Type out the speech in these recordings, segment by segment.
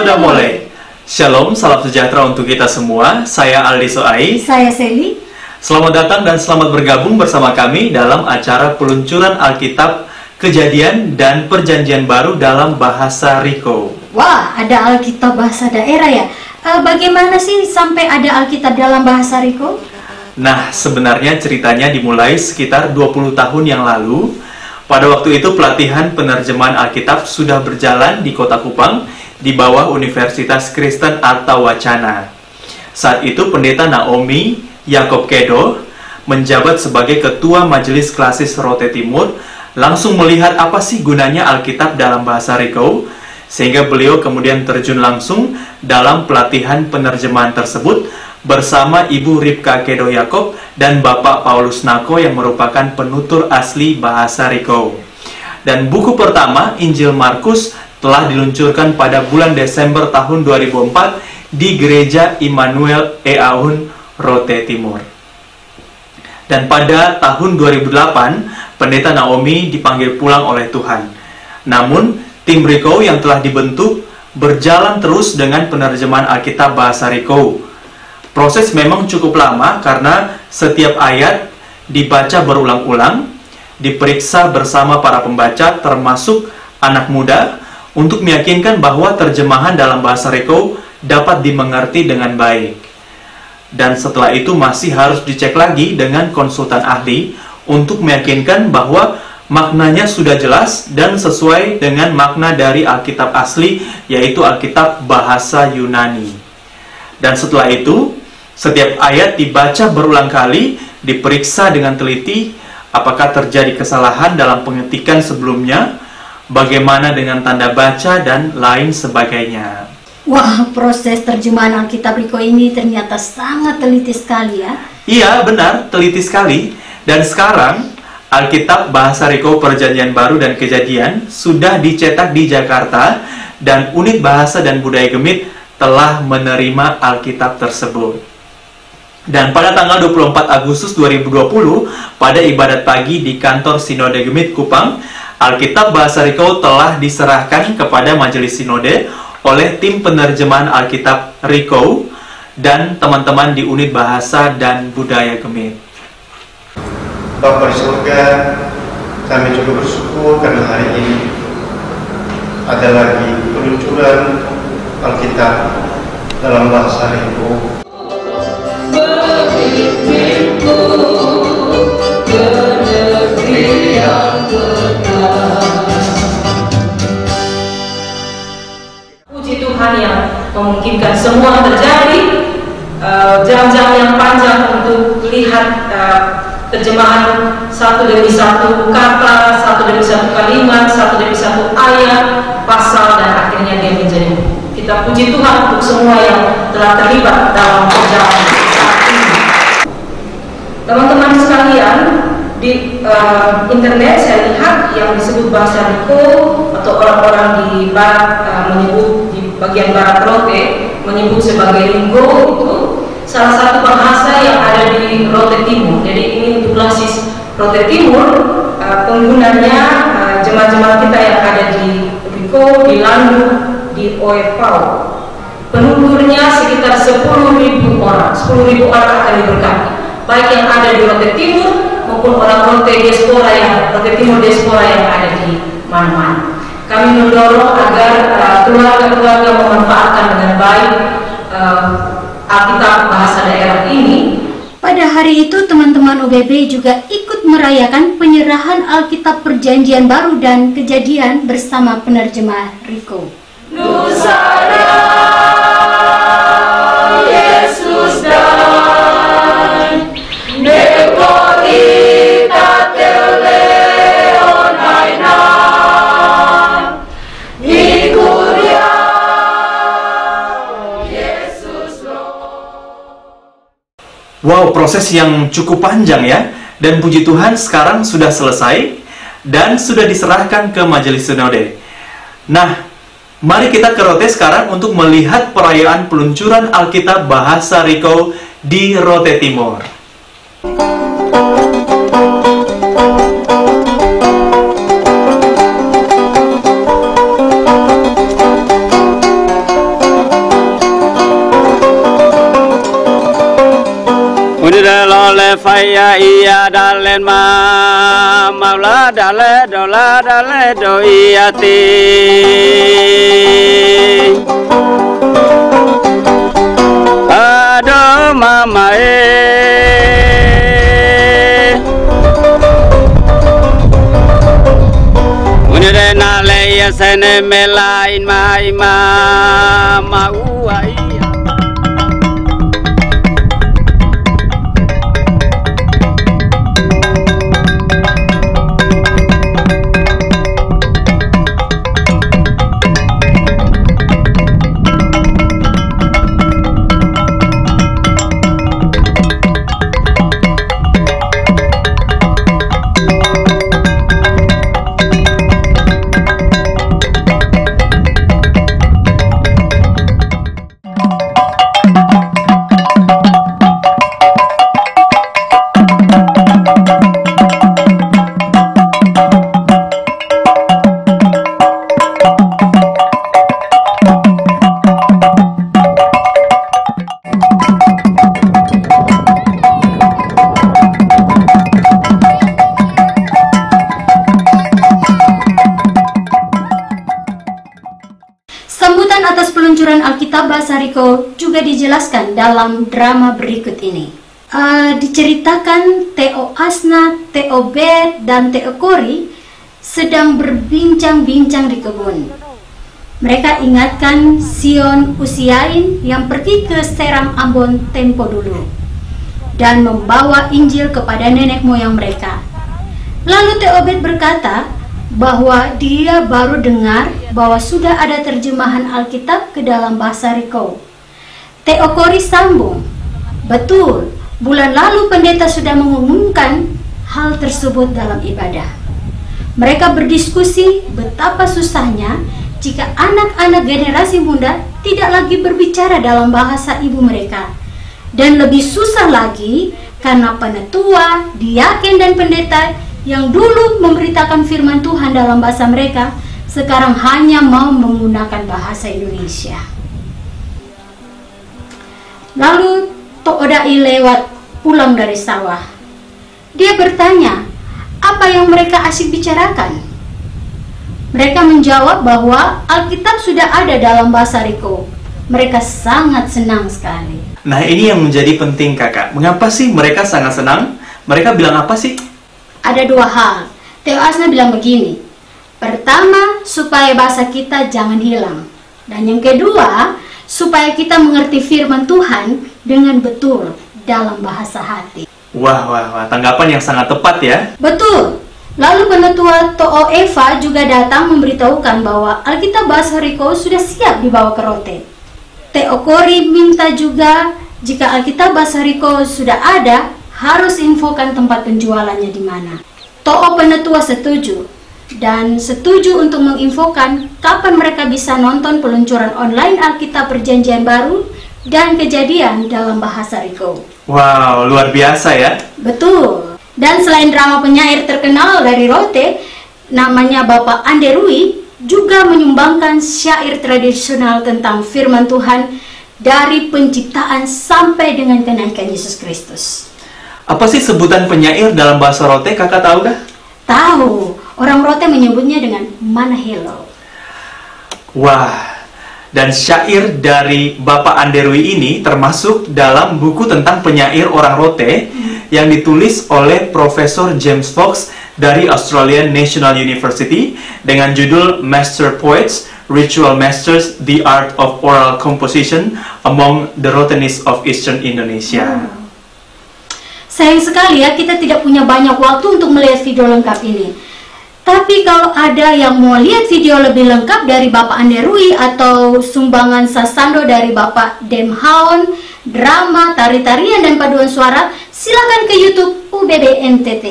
Sudah mulai. Shalom, salam sejahtera untuk kita semua. Saya Aldi Soai. Saya Seli. Selamat datang dan selamat bergabung bersama kami dalam acara peluncuran Alkitab, Kejadian dan Perjanjian Baru dalam bahasa Riko. Wah, ada Alkitab bahasa daerah ya? Bagaimana sih sampai ada Alkitab dalam bahasa Riko? Nah, sebenarnya ceritanya dimulai sekitar 20 tahun yang lalu. Pada waktu itu pelatihan penerjemahan Alkitab sudah berjalan di Kota Kupang di bawah Universitas Kristen Arta Wacana. Saat itu pendeta Naomi Yakob Kedo menjabat sebagai ketua Majelis Klasis Rote Timur, langsung melihat apa sih gunanya Alkitab dalam bahasa Riko, sehingga beliau kemudian terjun langsung dalam pelatihan penerjemahan tersebut bersama Ibu Ripka Kedo Yakob dan Bapak Paulus Nako yang merupakan penutur asli bahasa Riko. Dan buku pertama, Injil Markus, telah diluncurkan pada bulan Desember tahun 2004 di Gereja Immanuel Eaun Rote Timur. Dan pada tahun 2008, pendeta Naomi dipanggil pulang oleh Tuhan. Namun, tim Riko yang telah dibentuk berjalan terus dengan penerjemahan Alkitab bahasa Riko. Proses memang cukup lama karena setiap ayat dibaca berulang-ulang, diperiksa bersama para pembaca termasuk anak muda untuk meyakinkan bahwa terjemahan dalam bahasa Riko dapat dimengerti dengan baik. Dan setelah itu masih harus dicek lagi dengan konsultan ahli untuk meyakinkan bahwa maknanya sudah jelas dan sesuai dengan makna dari Alkitab asli, yaitu Alkitab bahasa Yunani. Dan setelah itu, setiap ayat dibaca berulang kali, diperiksa dengan teliti apakah terjadi kesalahan dalam pengetikan sebelumnya, bagaimana dengan tanda baca, dan lain sebagainya. Wah, proses terjemahan Alkitab Riko ini ternyata sangat teliti sekali ya. Iya, benar, teliti sekali. Dan sekarang, Alkitab bahasa Riko Perjanjian Baru dan Kejadian sudah dicetak di Jakarta, dan Unit Bahasa dan Budaya Gemit telah menerima Alkitab tersebut. Dan pada tanggal 24 Agustus 2020, pada ibadat pagi di kantor Sinode Gemit Kupang, Alkitab bahasa Riko telah diserahkan kepada Majelis Sinode oleh tim penerjemahan Alkitab Riko dan teman-teman di Unit Bahasa dan Budaya Gemit. Bapa di surga, kami juga bersyukur karena hari ini ada lagi peluncuran Alkitab dalam bahasa Riko. Puji Tuhan yang memungkinkan semua terjadi. Jam-jam yang panjang untuk lihat terjemahan satu demi satu kata, satu demi satu kalimat, satu demi satu ayat, pasal, dan akhirnya dia menjadi buku. Kita puji Tuhan untuk semua yang telah terlibat dalam perjalanan saat ini. Teman-teman sekalian, di internet saya lihat yang disebut bahasa Riko atau orang-orang di barat menyebut, di bagian barat Rote menyebut sebagai Ringo, itu salah satu bahasa yang ada di Rote Timur. Jadi ini untuk klasis Rote Timur, penggunanya jemaat-jemaat kita yang ada di Riko, di Landu, di Oepau. Penuturnya sekitar 10.000 orang. 10.000 orang akan diberkati, baik yang ada di Rote Timur maupun orang Rote diaspora Timur diaspora yang ada di mana-mana. Kami mendorong agar keluarga-keluarga memanfaatkan dengan baik Alkitab bahasa daerah ini. Pada hari itu teman-teman UBB juga ikut merayakan penyerahan Alkitab Perjanjian Baru dan Kejadian bersama penerjemah Riko. Nusana Yesus dan Nekorita Teleonaina Ikuria Yesus lo. Wow, proses yang cukup panjang ya. Dan puji Tuhan sekarang sudah selesai dan sudah diserahkan ke Majelis Sinode. Nah, mari kita ke Rote sekarang untuk melihat perayaan peluncuran Alkitab bahasa Riko di Rote Timur. faya iya dalen ma maula dale do iyati aduh mama unire nale ya sene melain mai ma uai. Sambutan atas peluncuran Alkitab Bahasa Riko juga dijelaskan dalam drama berikut ini. Diceritakan Teo Asna, Teo Bet, dan Teo Kori sedang berbincang-bincang di kebun. Mereka ingatkan Sion Usiain yang pergi ke Seram Ambon tempo dulu dan membawa Injil kepada nenek moyang mereka. Lalu Teo Bet berkata bahwa dia baru dengar bahwa sudah ada terjemahan Alkitab ke dalam bahasa Riko. Teo Kori sambung, betul, bulan lalu pendeta sudah mengumumkan hal tersebut dalam ibadah. Mereka berdiskusi betapa susahnya jika anak-anak generasi muda tidak lagi berbicara dalam bahasa ibu mereka. Dan lebih susah lagi karena penetua, diaken, dan pendeta yang dulu memberitakan firman Tuhan dalam bahasa mereka, sekarang hanya mau menggunakan bahasa Indonesia. Lalu Tok Odai lewat pulang dari sawah. Dia bertanya, apa yang mereka asik bicarakan? Mereka menjawab bahwa Alkitab sudah ada dalam bahasa Riko. Mereka sangat senang sekali. Nah, ini yang menjadi penting, Kakak. Mengapa sih mereka sangat senang? Mereka bilang apa sih? Ada dua hal. Teo Asna bilang begini. Pertama, supaya bahasa kita jangan hilang. Dan yang kedua, supaya kita mengerti firman Tuhan dengan betul dalam bahasa hati. Wah, tanggapan yang sangat tepat ya. Betul. Lalu penetua To'o Eva juga datang memberitahukan bahwa Alkitab Bahasa Riko sudah siap dibawa ke Rote. Teo Kori minta juga jika Alkitab Bahasa Riko sudah ada, harus infokan tempat penjualannya di mana. To'o penetua setuju dan setuju untuk menginfokan kapan mereka bisa nonton peluncuran online Alkitab Perjanjian Baru dan Kejadian dalam bahasa Riko. Wow, luar biasa ya. Betul. Dan selain drama penyair terkenal dari Rote, namanya Bapak Anderui, juga menyumbangkan syair tradisional tentang firman Tuhan dari penciptaan sampai dengan kenaikan Yesus Kristus. Apa sih sebutan penyair dalam bahasa Rote, Kakak tahu kah? Tahu, orang Rote menyebutnya dengan Manahelo. Wah, dan syair dari Bapak Anderui ini termasuk dalam buku tentang penyair orang Rote yang ditulis oleh Profesor James Fox dari Australian National University dengan judul Master Poets, Ritual Masters, The Art of Oral Composition Among the Rotenists of Eastern Indonesia. Sayang sekali ya, kita tidak punya banyak waktu untuk melihat video lengkap ini. Tapi kalau ada yang mau lihat video lebih lengkap dari Bapak Anderui atau sumbangan Sasando dari Bapak Demhaon, drama, tari-tarian, dan paduan suara, silakan ke YouTube UBB NTT.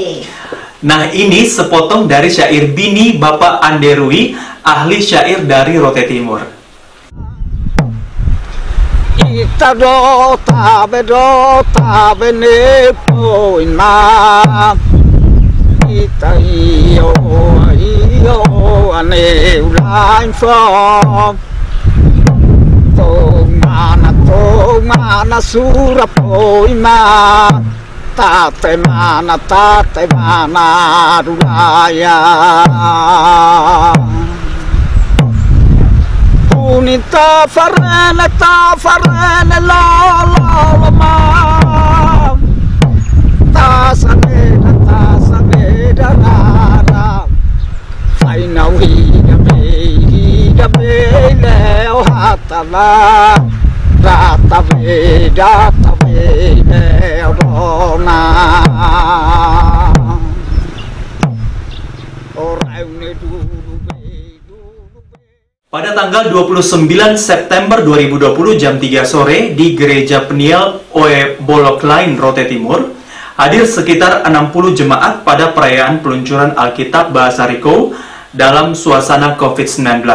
Nah, ini sepotong dari syair Bini Bapak Anderui, ahli syair dari Rote Timur. Ita do tabe ne poin ma ita iyo ane ulain from to mana sura poin ma tate mana rulaya Unita farene la ma ta sane darara Fai nau hi ga me leo hatala Data ve leo rona Orang ne dulu Pada tanggal 29 September 2020 jam 3 sore di Gereja Peniel Oe Boloklain, Rote Timur, hadir sekitar 60 jemaat pada perayaan peluncuran Alkitab Bahasa Riko dalam suasana COVID-19.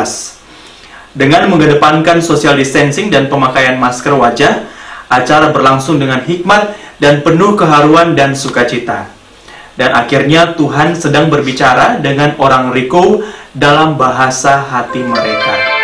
Dengan mengedepankan social distancing dan pemakaian masker wajah, acara berlangsung dengan hikmat dan penuh keharuan dan sukacita. Dan akhirnya Tuhan sedang berbicara dengan orang Riko dalam bahasa hati mereka.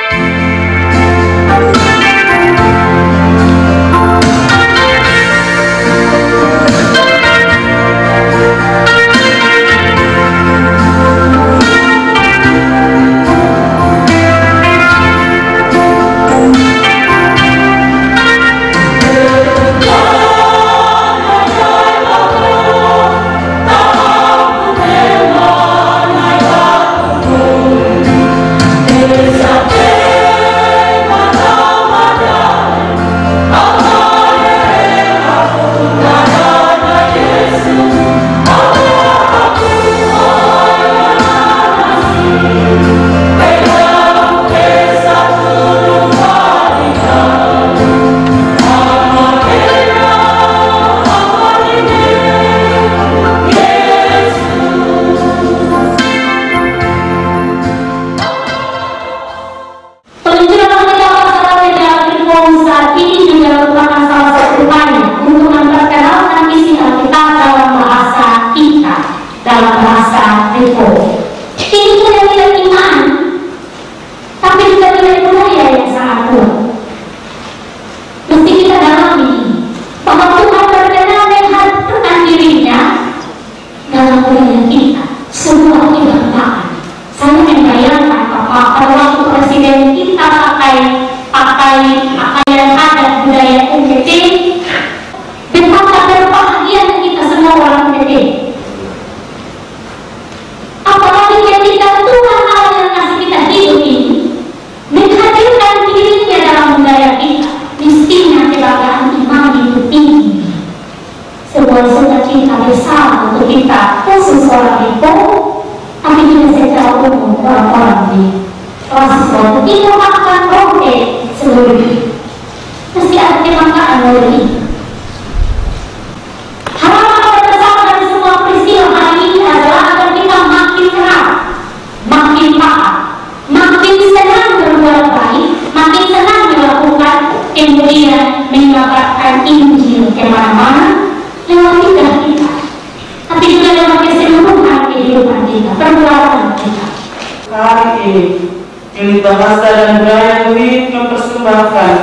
Ini bahasa dan budaya ini mempersembahkan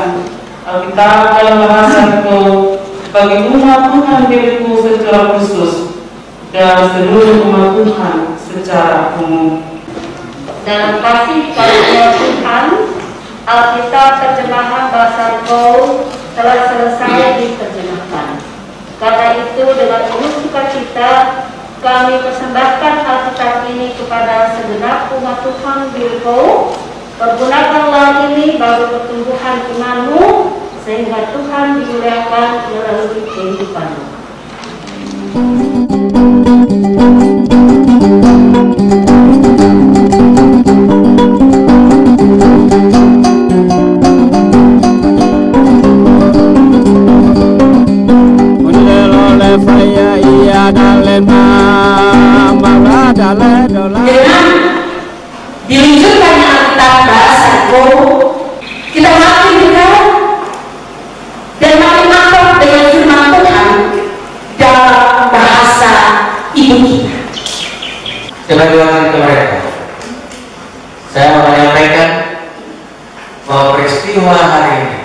Alkitab dalam bahasa Riko bagi umat Tuhan diriku secara khusus dan seluruh umat Tuhan secara umum. Dalam kasih karunia Tuhan, Alkitab terjemahan bahasa Riko telah selesai diterjemahkan. Karena itu dengan penuh sukacita kami persembahkan Alkitab ini kepada segenap umat Tuhan di Riko. Pergunakanlah ini bagi pertumbuhan imanmu sehingga Tuhan dimuliakan melalui kehidupanmu. Dengan diluncurkannya Alkitab bahasa Riko, kita makin dekat dan makin akrab dengan firman Tuhan dalam bahasa ibu kita. Coba bilang ke mereka, saya mau menyampaikan bahwa peristiwa hari ini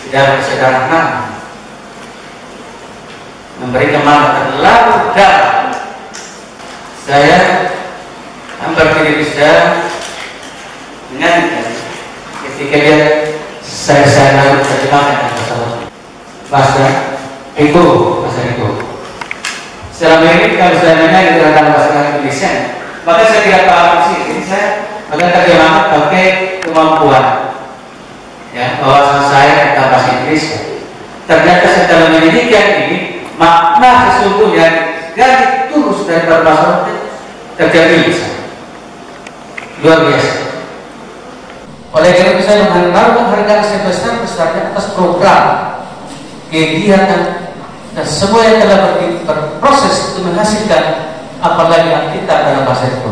tidak sederhana, memberikan makna terlalu dalam. Saya hampir tidak bisa menyanyikan ketika dia saya lalu terjemahkan bahasa Riko. Selama ini kalau saya menyanyi dalam bahasa Indonesia, maka saya tidak paham sih. Jadi saya akan terjemahkan pakai kemampuan, ya, wawasan saya tentang bahasa Inggris. Ternyata setelah menyanyikan ini, makna sesungguhnya dari tulus dari berbahasa terjadi luar biasa. Oleh karena itu saya mengenal penghargaan sebesar-besarnya atas program, kegiatan dan semua yang telah berproses untuk menghasilkan apalagi Alkitab dalam bahasa itu.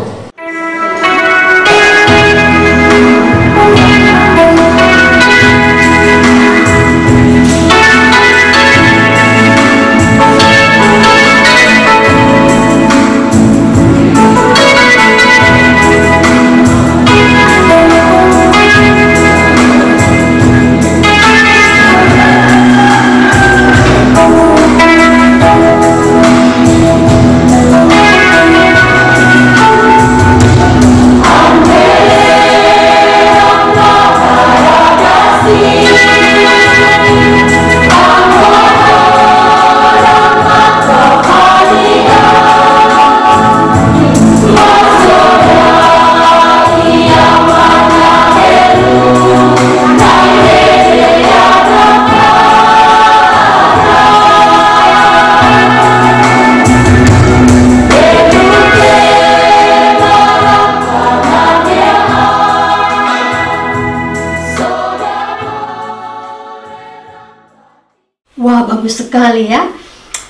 Wah, bagus sekali ya.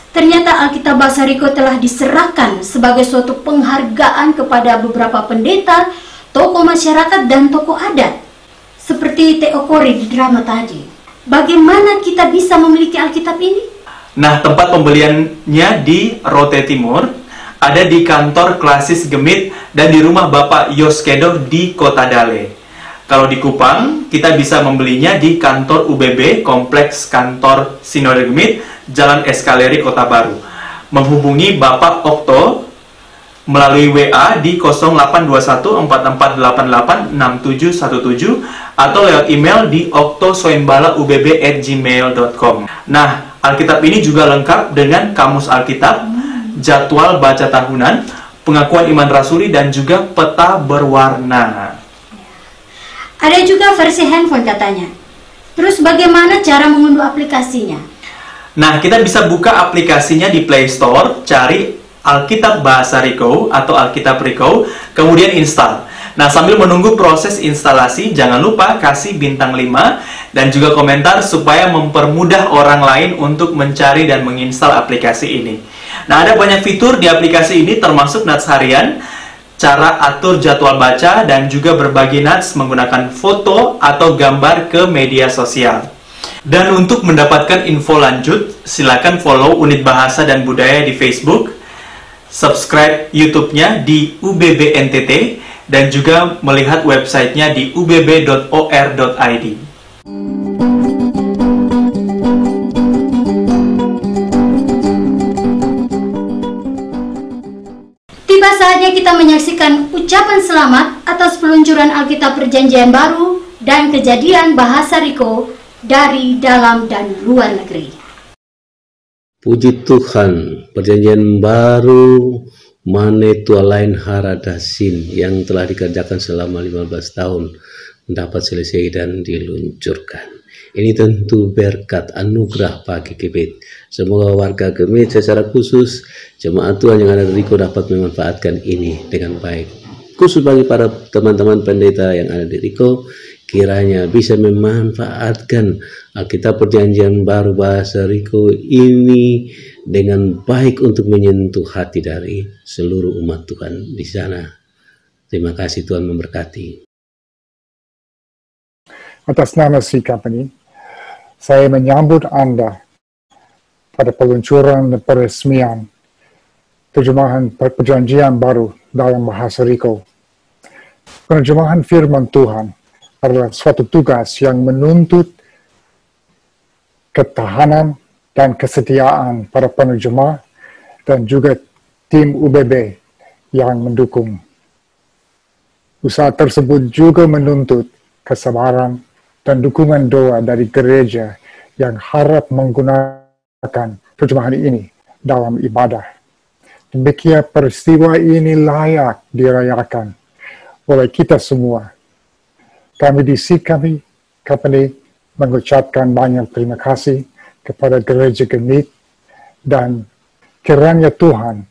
Ternyata Alkitab Bahasa Riko telah diserahkan sebagai suatu penghargaan kepada beberapa pendeta, tokoh masyarakat, dan tokoh adat. Seperti Teokori di drama tadi. Bagaimana kita bisa memiliki Alkitab ini? Nah, tempat pembeliannya di Rote Timur, ada di kantor Klasis Gemit, dan di rumah Bapak Yoskedo di Kota Dale. Kalau di Kupang, kita bisa membelinya di kantor UBB, Kompleks Kantor Sinode Gemit, Jalan Eskaleri, Kota Baru. Menghubungi Bapak Okto melalui WA di 082144886717 atau lewat email di oktosoimbala@gmail.com. Nah, Alkitab ini juga lengkap dengan kamus Alkitab, jadwal baca tahunan, pengakuan iman rasuli, dan juga peta berwarna. Ada juga versi handphone katanya. Terus bagaimana cara mengunduh aplikasinya? Nah, kita bisa buka aplikasinya di Play Store, cari Alkitab Bahasa Riko atau Alkitab Riko, kemudian install. Nah, sambil menunggu proses instalasi, jangan lupa kasih bintang 5 dan juga komentar supaya mempermudah orang lain untuk mencari dan menginstal aplikasi ini. Nah, ada banyak fitur di aplikasi ini termasuk nats harian, cara atur jadwal baca, dan juga berbagi nats menggunakan foto atau gambar ke media sosial. Dan untuk mendapatkan info lanjut, silakan follow Unit Bahasa dan Budaya di Facebook, subscribe YouTube-nya di UBB NTT, dan juga melihat websitenya di ubb.or.id. Tiba saatnya kita menyaksikan ucapan selamat atas peluncuran Alkitab Perjanjian Baru dan Kejadian Bahasa Riko dari dalam dan luar negeri. Puji Tuhan, Perjanjian Baru Mane tua lain haradasin yang telah dikerjakan selama 15 tahun dapat selesai dan diluncurkan. Ini tentu berkat anugerah bagi Gemit. Semoga warga Gemit secara khusus, jemaat Tuhan yang ada di Riko dapat memanfaatkan ini dengan baik. Khusus bagi para teman-teman pendeta yang ada di Riko, kiranya bisa memanfaatkan Alkitab Perjanjian Baru Bahasa Riko ini dengan baik untuk menyentuh hati dari seluruh umat Tuhan di sana. Terima kasih, Tuhan memberkati. Atas nama sikap ini, saya menyambut Anda pada peluncuran dan peresmian terjemahan Perjanjian Baru dalam Bahasa Riko. Penerjemahan firman Tuhan adalah suatu tugas yang menuntut ketahanan dan kesetiaan para penerjemah dan juga tim UBB yang mendukung. Usaha tersebut juga menuntut kesabaran dan dukungan doa dari gereja yang harap menggunakan terjemahan ini dalam ibadah. Demikian peristiwa ini layak dirayakan oleh kita semua. Kami di Seed Company mengucapkan banyak terima kasih kepada gereja Genit dan kiranya Tuhan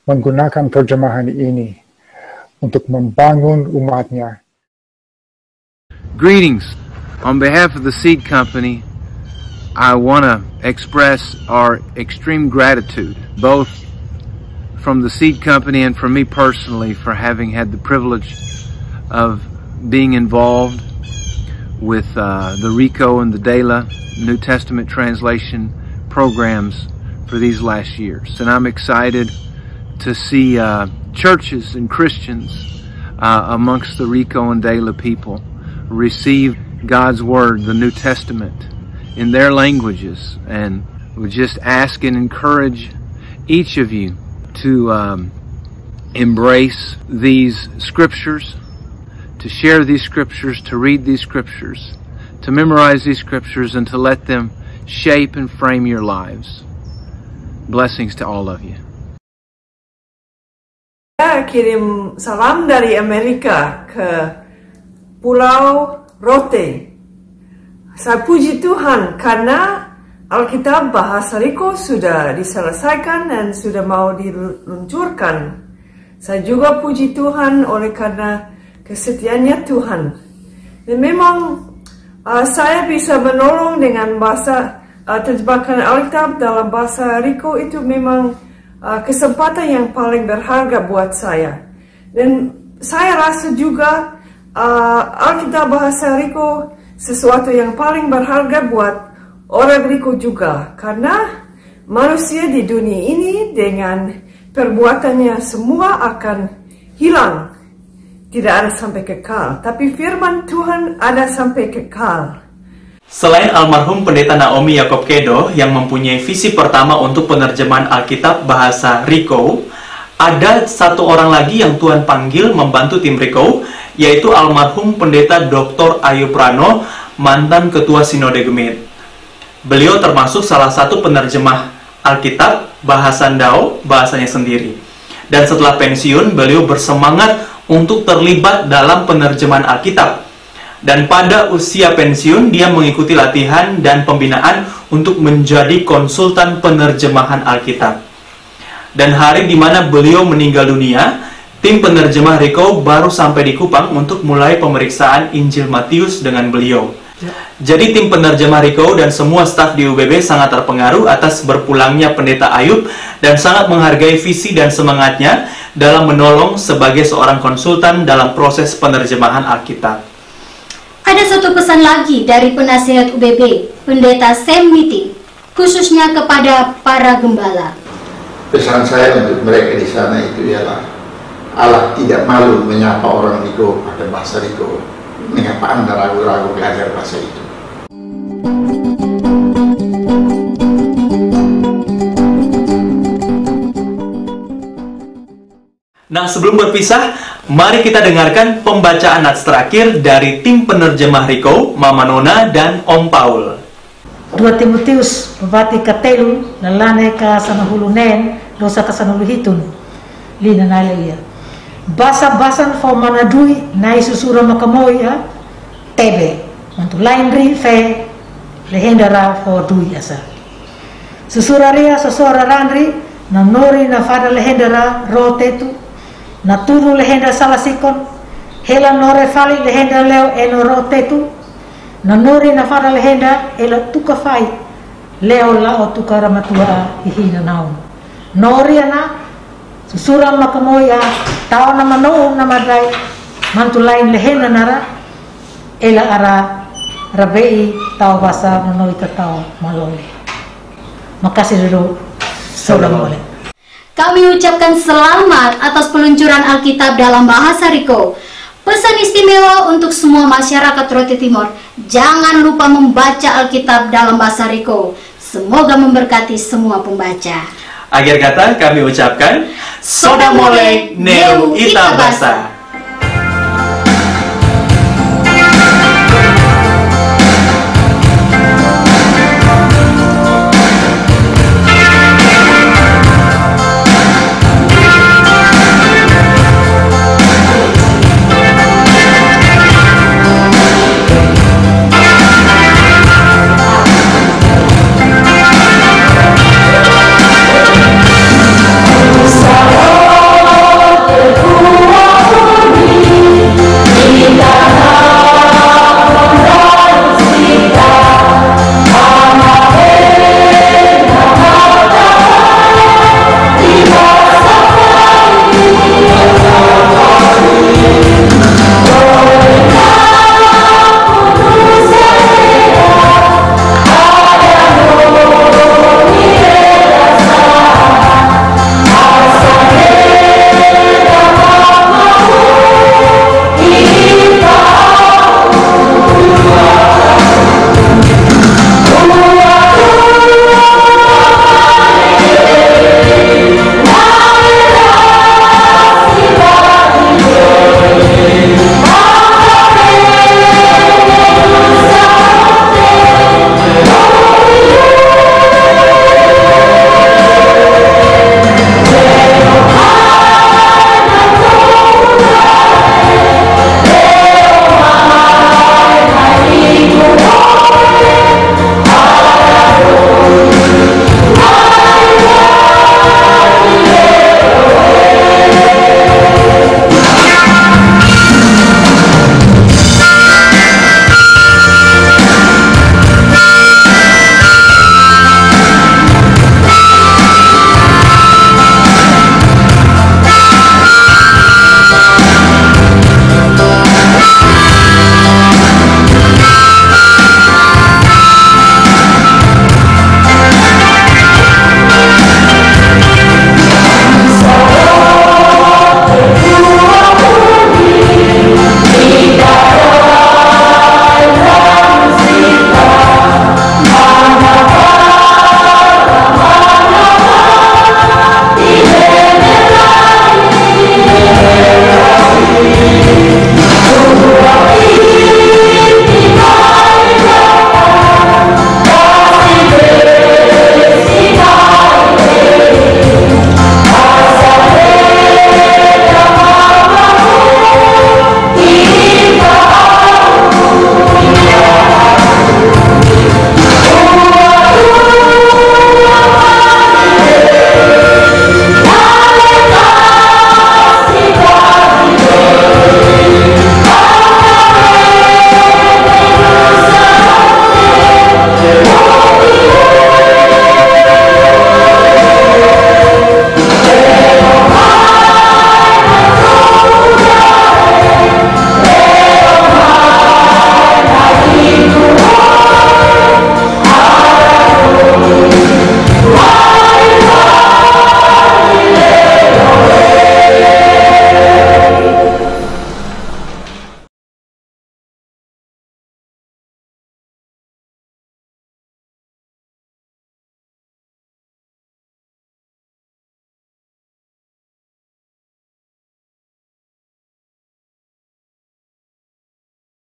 menggunakan terjemahan ini untuk membangun umatnya. Greetings. On behalf of the Seed Company, I want to express our extreme gratitude, both from the Seed Company and from me personally, for having had the privilege of being involved with the RICO and the DELA New Testament translation programs for these last years. And I'm excited to see churches and Christians amongst the RICO and DELA people receive God's Word, the New Testament, in their languages. And we just ask and encourage each of you to embrace these scriptures, to share these scriptures, to read these scriptures, to memorize these scriptures, and to let them shape and frame your lives. Blessings to all of you. Saya kirim salam dari Amerika ke Pulau Rote. Saya puji Tuhan karena Alkitab bahasa RICO sudah diselesaikan dan sudah mau diluncurkan. Saya juga puji Tuhan oleh karena kesetiaannya Tuhan. Dan memang saya bisa menolong dengan bahasa terjemahan Alkitab dalam bahasa RICO. Itu memang kesempatan yang paling berharga buat saya. Dan saya rasa juga Alkitab bahasa RICO sesuatu yang paling berharga buat orang RICO juga. Karena manusia di dunia ini dengan perbuatannya semua akan hilang. Tidak ada sampai kekal. Tapi firman Tuhan ada sampai kekal. Selain almarhum Pendeta Naomi Yakob Kedo yang mempunyai visi pertama untuk penerjemahan Alkitab bahasa RICO, ada satu orang lagi yang Tuhan panggil membantu tim RICO, yaitu almarhum Pendeta Dr. Ayub Rano, mantan Ketua Sinode Gemit. Beliau termasuk salah satu penerjemah Alkitab bahasa Ndao, bahasanya sendiri. Dan setelah pensiun, beliau bersemangat untuk terlibat dalam penerjemahan Alkitab. Dan pada usia pensiun, dia mengikuti latihan dan pembinaan untuk menjadi konsultan penerjemahan Alkitab. Dan hari di mana beliau meninggal dunia, tim penerjemah RICO baru sampai di Kupang untuk mulai pemeriksaan Injil Matius dengan beliau. Jadi tim penerjemah RICO dan semua staf di UBB sangat terpengaruh atas berpulangnya Pendeta Ayub dan sangat menghargai visi dan semangatnya dalam menolong sebagai seorang konsultan dalam proses penerjemahan Alkitab. Ada satu pesan lagi dari penasihat UBB, Pendeta Sam Witi, khususnya kepada para gembala. Pesan saya untuk mereka di sana itu ialah Allah tidak malu menyapa orang RICO pada bahasa RICO. Mengapa Anda ragu-ragu belajar bahasa itu? Nah, sebelum berpisah, mari kita dengarkan pembacaan nats terakhir dari tim penerjemah RICO, Mama Nona dan Om Paul. 2 Timotius babati katelu lalane ka sanahulunen dosa ka sanuluhitun lina nalaya. Basa-basan fo manadui na isusura makamoy tebe mantu lain ri fe lehendara fo dui asa. Susuraria sosora ranri na nori na fada lehendara rotetu na turu lehenda salasikon hela nore fali lehenda leo eno rotetu na nori na fada lehenda ela tuka fai leo la o tuka ramatua hihina naun nori ana susura makamoya tao na mano na madai mantu lain lehenda nara ela ara rabei tao basa manoi tao malole. Makasih dulu. Salam. Kami ucapkan selamat atas peluncuran Alkitab dalam bahasa RICO. Pesan istimewa untuk semua masyarakat Rote Timor, jangan lupa membaca Alkitab dalam bahasa RICO. Semoga memberkati semua pembaca. Akhir kata kami ucapkan Soda Molek Neu Ita Basa.